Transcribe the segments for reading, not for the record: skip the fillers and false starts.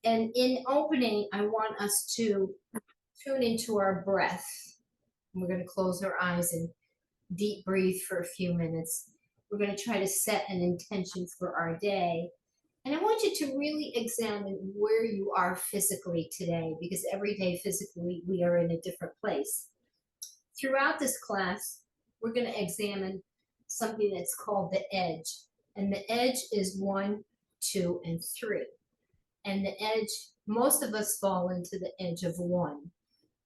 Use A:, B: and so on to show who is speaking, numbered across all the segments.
A: And in opening, I want us to tune into our breath. We're going to close our eyes and deep breathe for a few minutes. We're going to try to set an intention for our day. And I want you to really examine where you are physically today, because every day physically we are in a different place. Throughout this class, we're going to examine something that's called the edge. And the edge is 1, 2, and 3. And the edge, most of us fall into the edge of 1,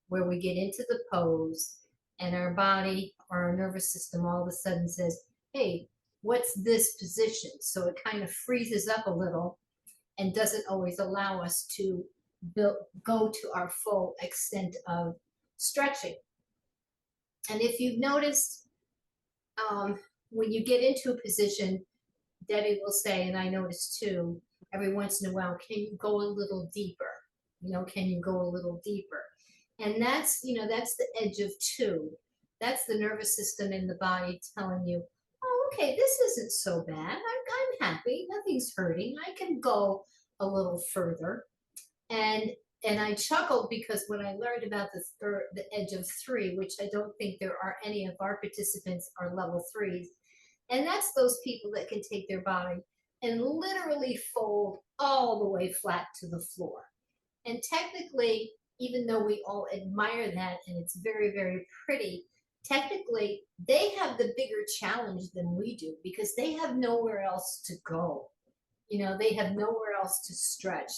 A: where we get into the pose and our body or our nervous system all of a sudden says, hey, what's this position? So it kind of freezes up a little and doesn't always allow us to go to our full extent of stretching. And if you've noticed, when you get into a position, Debbie will say, and I notice too, every once in a while, can you go a little deeper? Can you go a little deeper? And that's the edge of 2. That's the nervous system in the body telling you, oh, okay, this isn't so bad. I'm happy. Nothing's hurting. I can go a little further. And I chuckled because when I learned about the edge of 3, which I don't think there are any of our participants are level 3s, and that's those people that can take their body and literally fold all the way flat to the floor. And technically, even though we all admire that and it's very, very pretty, technically they have the bigger challenge than we do because they have nowhere else to go. They have nowhere else to stretch.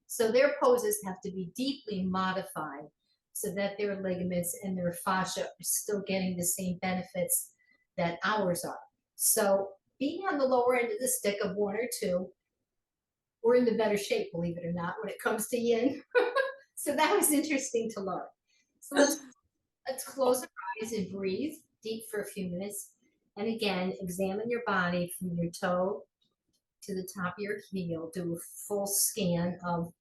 A: So their poses have to be deeply modified so that their ligaments and their fascia are still getting the same benefits that ours are. So being on the lower end of the stick of 1 or 2, we're in the better shape, believe it or not, when it comes to yin. So that was interesting to learn. So let's close our eyes and breathe deep for a few minutes. And again, examine your body from your toe to the top of your heel. Do a full scan of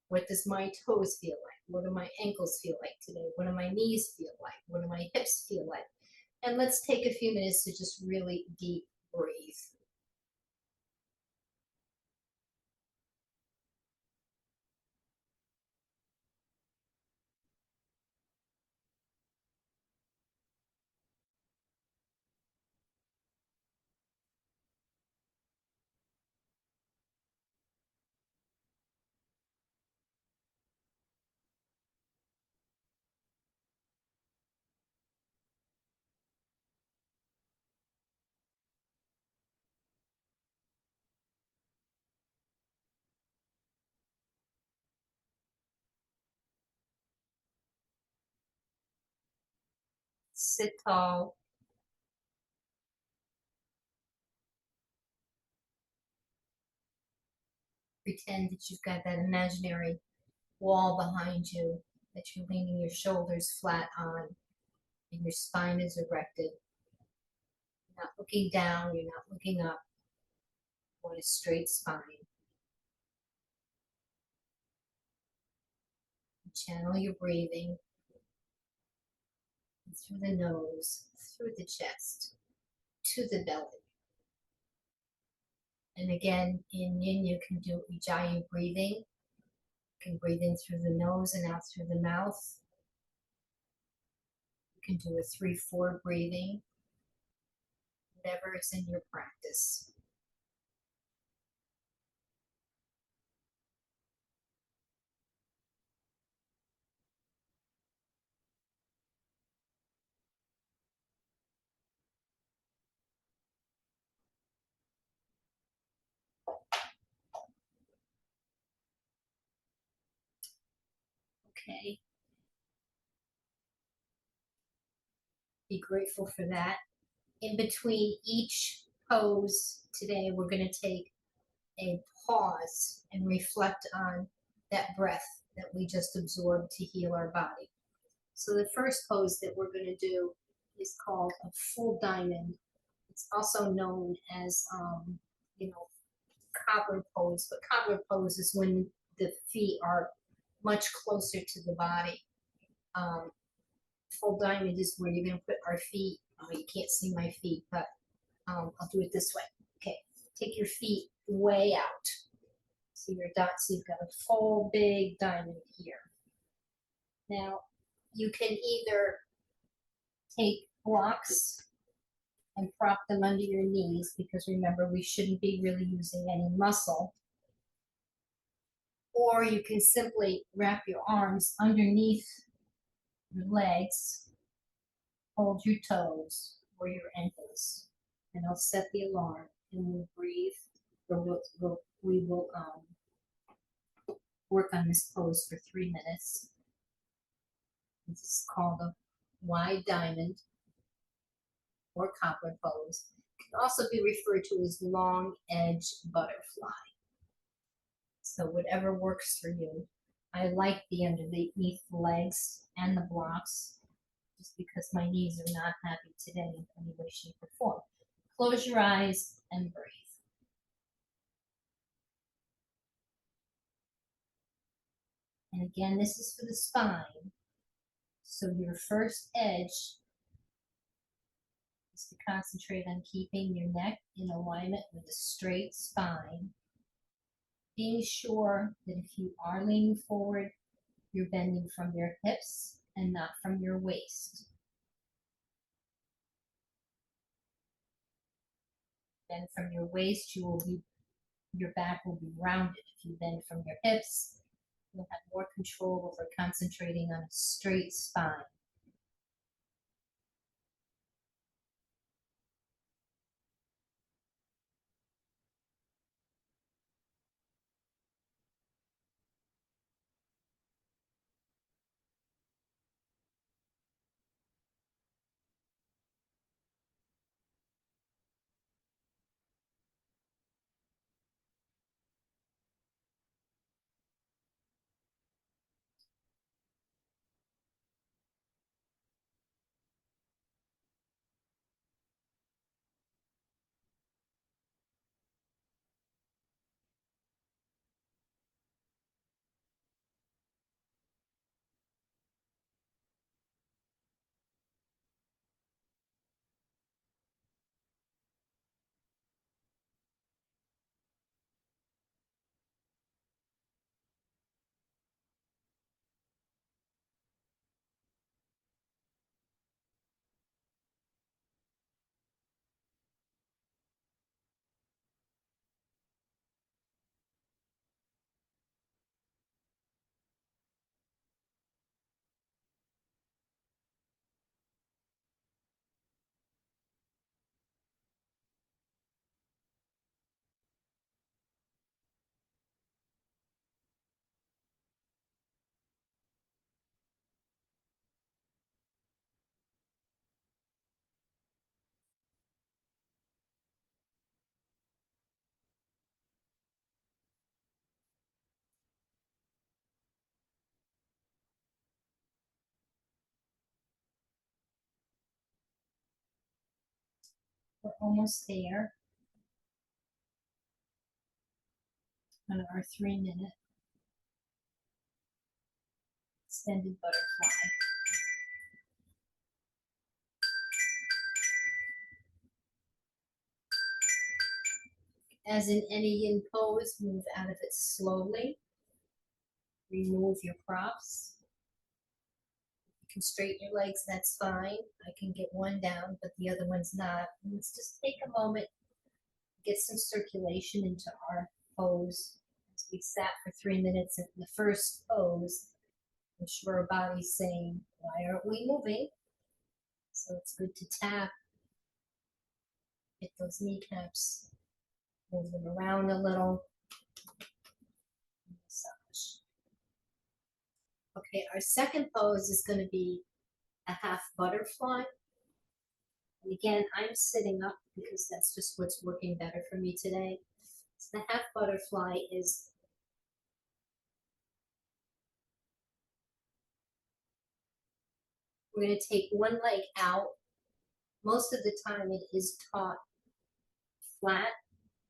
A: what does my toes feel like? What do my ankles feel like today? What do my knees feel like? What do my hips feel like? And let's take a few minutes to just really deep breathe. Sit tall. Pretend that you've got that imaginary wall behind you that you're leaning your shoulders flat on and your spine is erected. You're not looking down, you're not looking up. You want a straight spine. Channel your breathing through the nose, through the chest, to the belly. And again, in yin, you can do ujjayi breathing. You can breathe in through the nose and out through the mouth. You can do a 3-4 breathing, whatever is in your practice. Okay. Be grateful for that. In between each pose today, we're going to take a pause and reflect on that breath that we just absorbed to heal our body. So the first pose that we're going to do is called a full diamond. It's also known as, cobbler pose, but cobbler pose is when the feet are much closer to the body. Full diamond is where you're going to put our feet. You can't see my feet, but I'll do it this way. Okay, take your feet way out. So your dots, you've got a full big diamond here. Now, you can either take blocks and prop them under your knees, because remember, we shouldn't be really using any muscle. Or you can simply wrap your arms underneath your legs, hold your toes or your ankles, and I'll set the alarm and we'll breathe, or we will work on this pose for 3 minutes. This is called a wide diamond or cobbler pose. It can also be referred to as long edge butterfly. So whatever works for you. I like the underneath legs and the blocks, just because my knees are not happy today in any way, shape, or form. Close your eyes and breathe. And again, this is for the spine. So your first edge is to concentrate on keeping your neck in alignment with a straight spine, being sure that if you are leaning forward, you're bending from your hips and not from your waist. Bend from your waist, your back will be rounded. If you bend from your hips, you'll have more control over concentrating on a straight spine. We're almost there on our 3-minute extended butterfly. As in any yin pose, move out of it slowly. Remove your props. You can straighten your legs, that's fine. I can get one down, but the other one's not. And let's just take a moment, get some circulation into our pose. As we sat for 3 minutes in the first pose, I'm sure our body's saying, why aren't we moving? So it's good to tap, hit those kneecaps, move them around a little, massage. Okay, our second pose is going to be a half butterfly. And again, I'm sitting up because that's just what's working better for me today. So the half butterfly is we're going to take one leg out. Most of the time it is taught flat,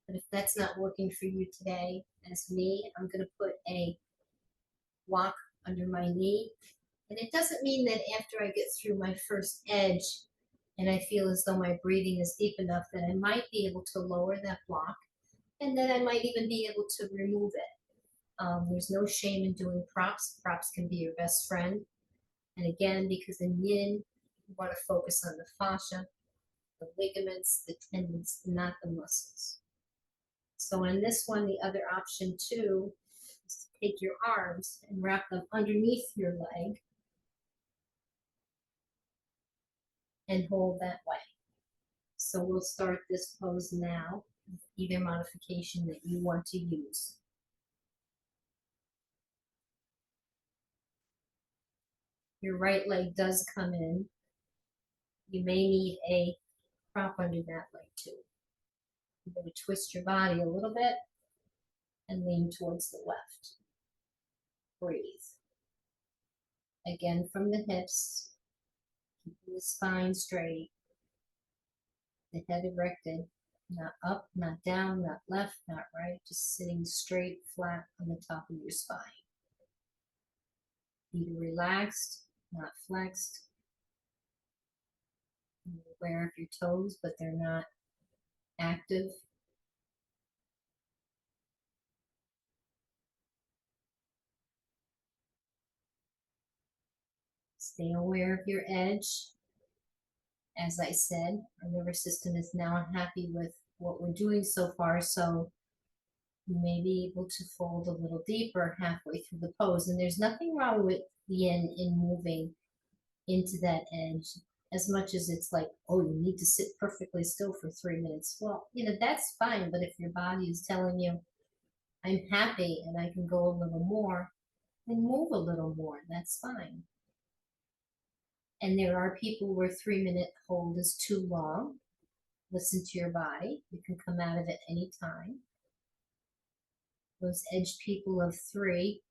A: but if that's not working for you today, as me, I'm going to put a block under my knee. And it doesn't mean that after I get through my first edge and I feel as though my breathing is deep enough that I might be able to lower that block, and then I might even be able to remove it. There's no shame in doing props. Props can be your best friend. And again, because in yin, you want to focus on the fascia, the ligaments, the tendons, not the muscles. So in this one, the other option too is to take your arms and wrap them underneath your leg and hold that way. So we'll start this pose now, either modification that you want to use. Your right leg does come in. You may need a prop under that leg too. You're going to twist your body a little bit and lean towards the left. Breathe. Again from the hips, keeping the spine straight, the head erected, not up, not down, not left, not right, just sitting straight, flat on the top of your spine. Feet are relaxed, not flexed. You're aware of your toes, but they're not active. Stay aware of your edge. As I said, our nervous system is now happy with what we're doing so far, so you may be able to fold a little deeper halfway through the pose. And there's nothing wrong with yin in moving into that edge as much as it's like, oh, you need to sit perfectly still for 3 minutes. Well, that's fine, but if your body is telling you, I'm happy and I can go a little more, then move a little more. That's fine. And there are people where 3 minute hold is too long. Listen to your body. You can come out of it any time. Those edge people of 3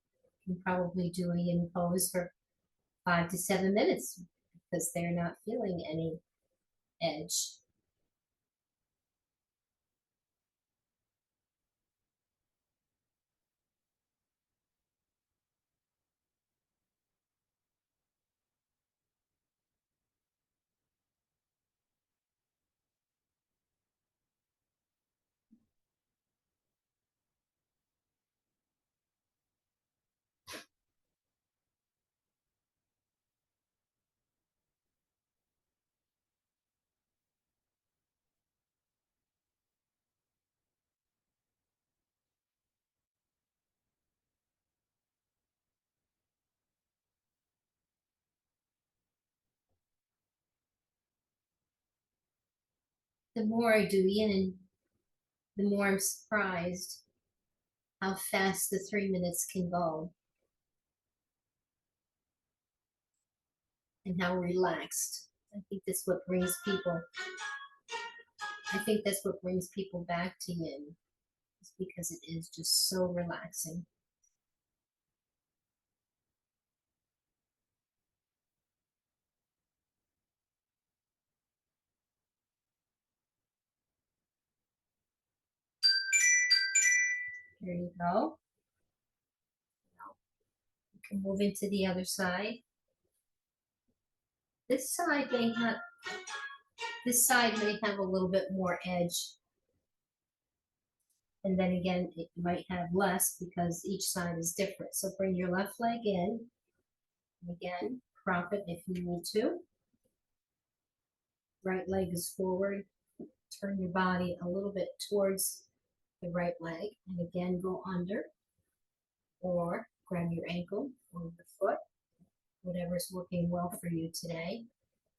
A: can probably do a yin pose for 5 to 7 minutes because they're not feeling any edge. The more I do yin, the more I'm surprised how fast the 3 minutes can go and how relaxed. I think that's what brings people. I think that's what brings people back to yin, is because it is just so relaxing. There you go. Now you can move into the other side. This side may have this side may have a little bit more edge. And then again, it might have less because each side is different. So bring your left leg in. And again, prop it if you need to. Right leg is forward. Turn your body a little bit towards the right leg. And again, go under. Or grab your ankle or the foot. Whatever's working well for you today.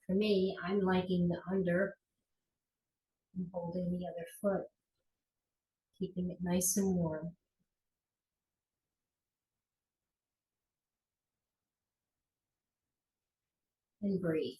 A: For me, I'm liking the under and holding the other foot, keeping it nice and warm. And breathe.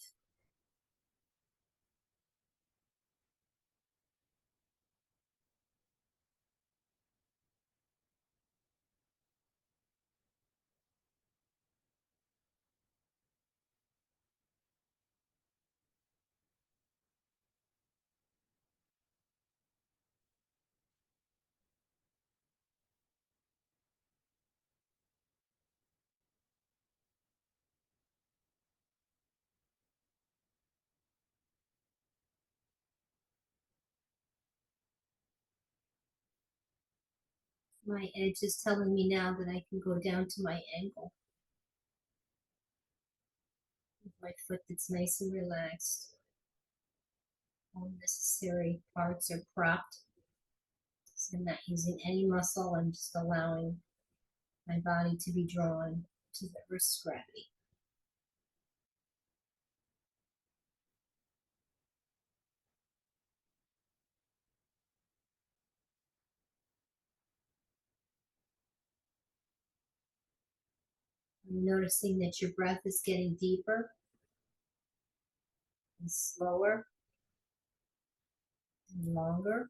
A: My edge is telling me now that I can go down to my ankle. My foot that's nice and relaxed. All necessary parts are propped. So I'm not using any muscle. I'm just allowing my body to be drawn to the Earth's gravity. I'm noticing that your breath is getting deeper and slower and longer.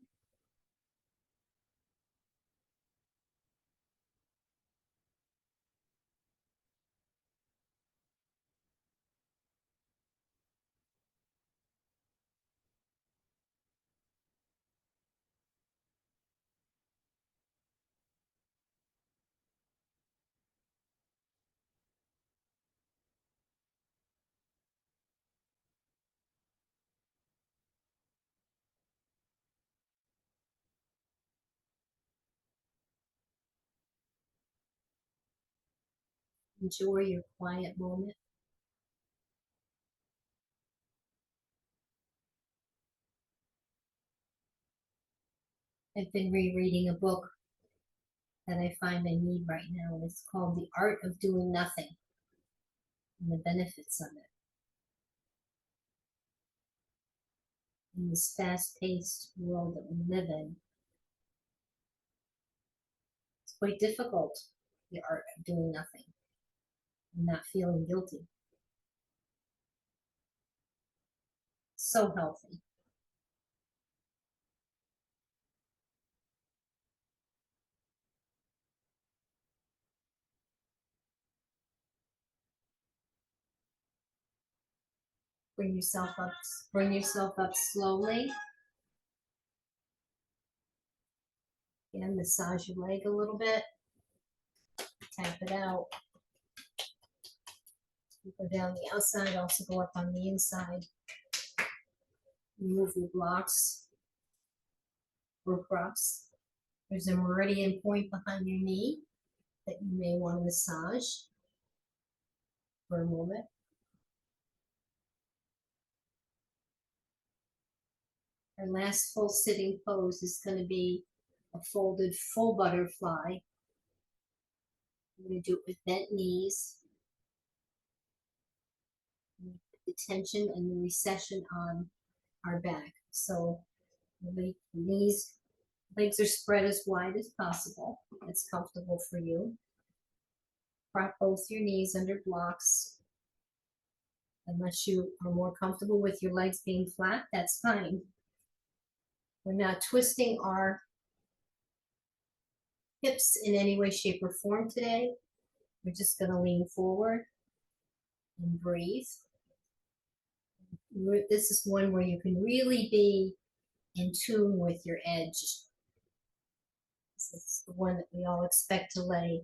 A: Enjoy your quiet moment. I've been rereading a book that I find I need right now, and it's called The Art of Doing Nothing and the Benefits of it. In this fast-paced world that we live in, it's quite difficult, the art of doing nothing and not feeling guilty. So healthy. Bring yourself up, bring yourself up slowly. Again, massage your leg a little bit. Tap it out. You go down the outside, also go up on the inside. Remove your blocks or props. There's a meridian point behind your knee that you may want to massage for a moment. Our last full sitting pose is going to be a folded full butterfly. We're going to do it with bent knees. The tension and the recession on our back. So the knees, legs are spread as wide as possible. It's comfortable for you. Prop both your knees under blocks. Unless you are more comfortable with your legs being flat, that's fine. We're not twisting our hips in any way, shape, or form today. We're just going to lean forward and breathe. This is one where you can really be in tune with your edge. This is the one that we all expect to lay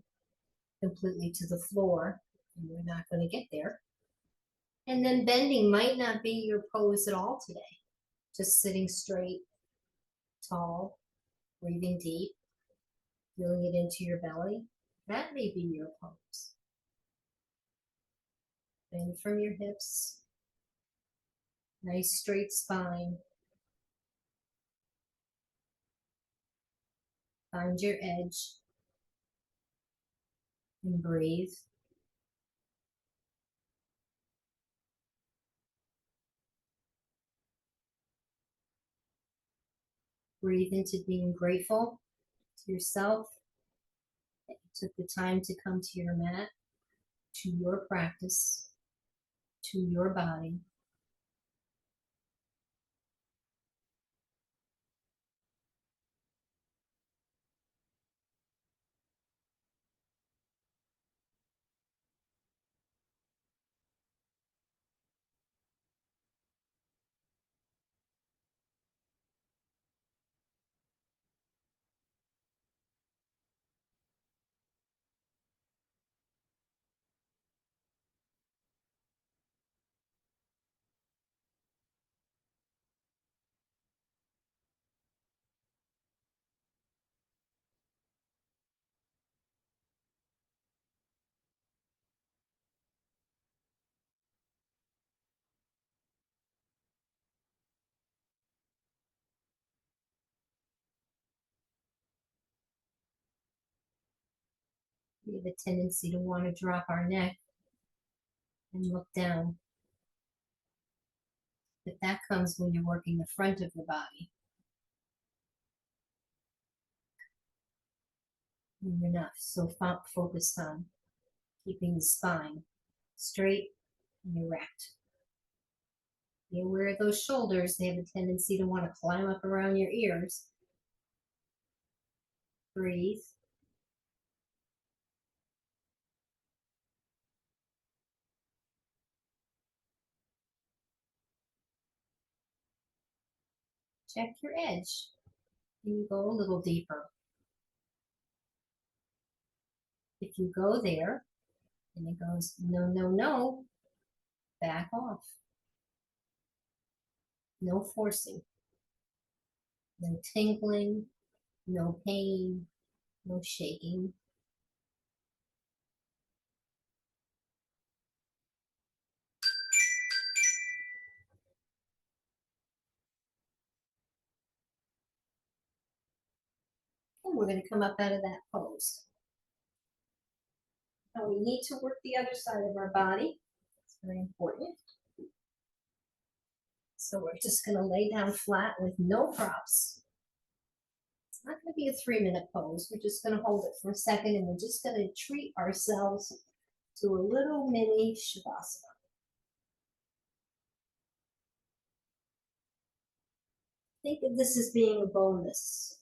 A: completely to the floor, and we're not going to get there. And then bending might not be your pose at all today. Just sitting straight, tall, breathing deep, feeling it into your belly. That may be your pose. Bend from your hips. Nice straight spine. Find your edge and breathe. Breathe into being grateful to yourself that you took the time to come to your mat, to your practice, to your body. We have a tendency to want to drop our neck and look down. But that comes when you're working the front of the body. And you're not so focused on keeping the spine straight and erect. Be aware of those shoulders. They have a tendency to want to climb up around your ears. Breathe. Check your edge. And you go a little deeper. If you go there and it goes, no, no, no, back off. No forcing. No tingling. No pain. No shaking. And we're going to come up out of that pose. Now we need to work the other side of our body. It's very important. So we're just going to lay down flat with no props. It's not going to be a 3-minute pose. We're just going to hold it for a second and we're just going to treat ourselves to a little mini Shavasana. Think of this as being a bonus.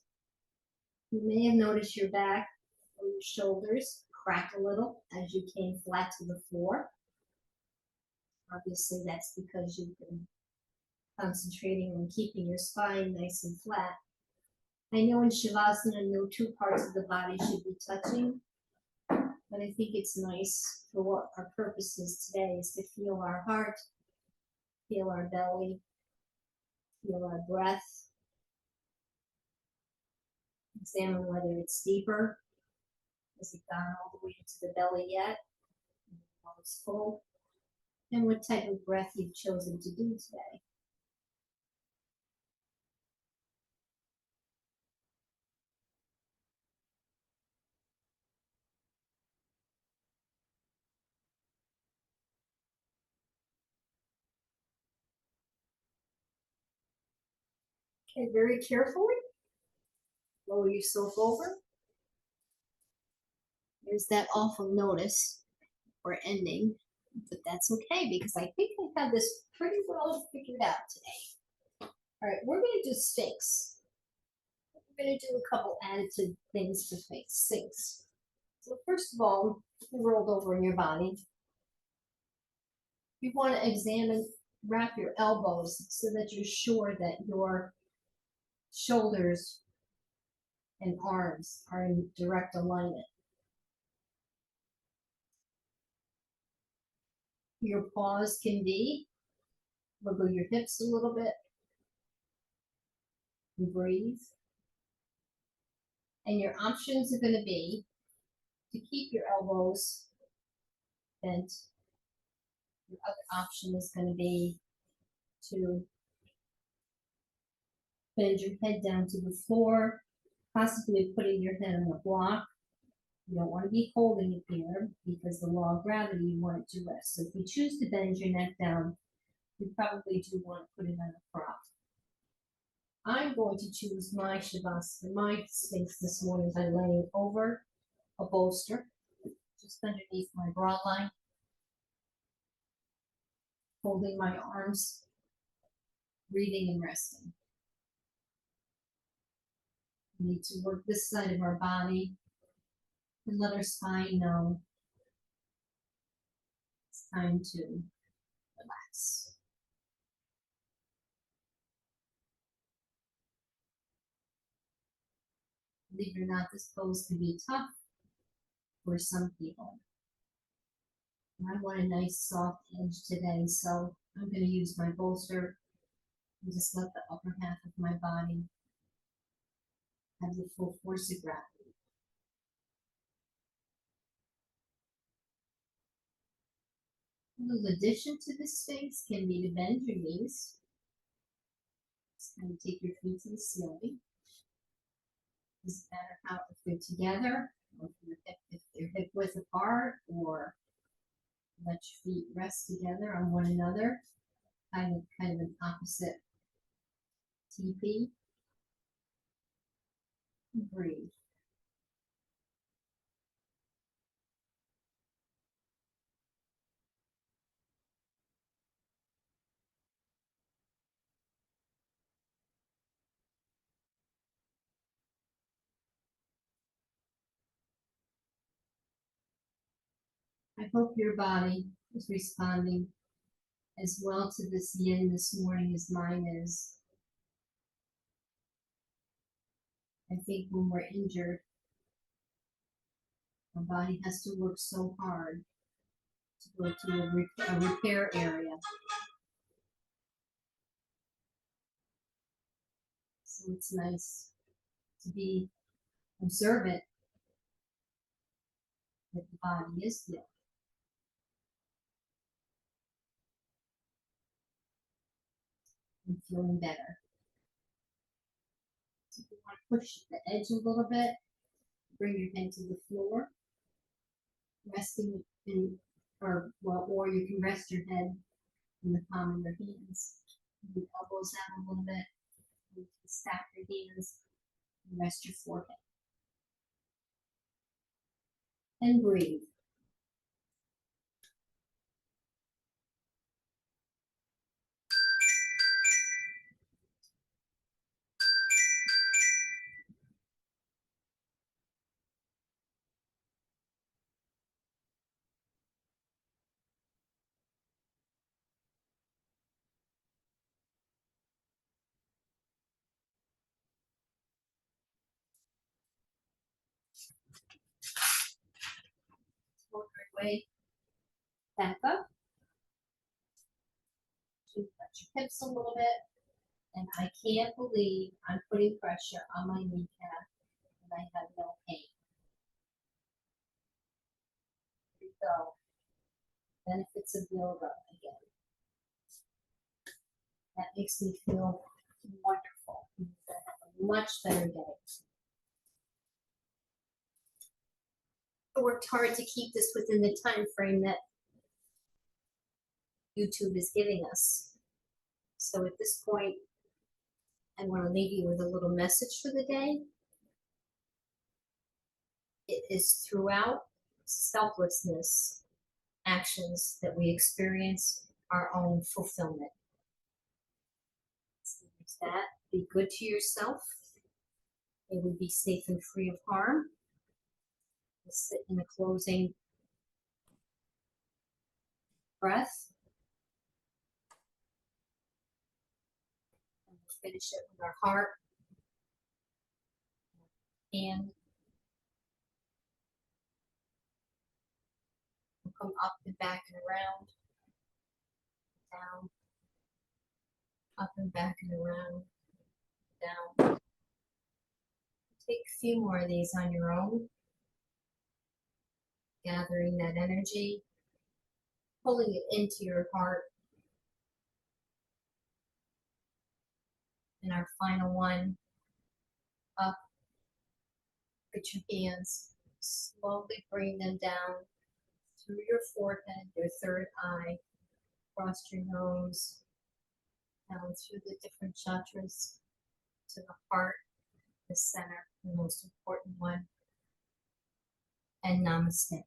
A: You may have noticed your back or your shoulders crack a little as you came flat to the floor. Obviously, that's because you've been concentrating on keeping your spine nice and flat. I know in Shavasana, no two parts of the body should be touching, but I think it's nice for what our purpose is today is to feel our heart, feel our belly, feel our breath, examine whether it's deeper. Has it gone all the way into the belly yet? While it's full. And what type of breath you've chosen to do today. Okay, very carefully, lower yourself over. There's that awful notice for ending, but that's okay because I think I have this pretty well figured out today. All right, we're going to do Sphinx. We're going to do a couple additive things to Sphinx. So first of all, you rolled over in your body. You want to wrap your elbows so that you're sure that your shoulders and arms are in direct alignment. Your pause can be wiggle your hips a little bit and breathe. And your options are going to be to keep your elbows bent. Your other option is going to be to bend your head down to the floor, possibly putting your head on a block. You don't want to be holding it here because the law of gravity, you want it to rest. So if you choose to bend your neck down, you probably do want to put it on a prop. I'm going to choose my Shavasana, my Sphinx this morning by laying over a bolster, just underneath my bra line, holding my arms, breathing and resting. We need to work this side of our body and let our spine know it's time to relax. Believe it or not, this pose can be tough for some people. I want a nice soft edge today, so I'm going to use my bolster and just let the upper half of my body have the full force of gravity. A little addition to this Sphinx can be to bend your knees. Just kind of take your feet to the ceiling. Doesn't matter how if they're together Or if they're hip width apart, or let your feet rest together on one another, kind of an opposite TP. Breathe. I hope your body is responding as well to this yin this morning as mine is. I think when we're injured, our body has to work so hard to go to a repair area. So it's nice to be observant that the body is healed and feeling better. So if you want to push the edge a little bit, bring your head to the floor, resting in, or you can rest your head in the palm of your hands. Move your elbows out a little bit. You can stack your hands and rest your forehead. And breathe. Work our way back up. Touch your hips a little bit. And I can't believe I'm putting pressure on my kneecap and I have no pain. Here we go. Benefits of yoga again. That makes me feel wonderful. I'm gonna have a much better day. I worked hard to keep this within the time frame that YouTube is giving us. So at this point, I want to leave you with a little message for the day. It is throughout selflessness actions that we experience our own fulfillment. So there's that. Be good to yourself. It would be safe and free of harm. We'll sit in a closing breath. And we'll finish it with our heart and we'll come up and back and around, down, up and back and around, down. Take a few more of these on your own, gathering that energy, pulling it into your heart. And our final one, up, put your hands, slowly bring them down through your forehead, your third eye, across your nose, down through the different chakras to the heart, the center, the most important one, and namaste.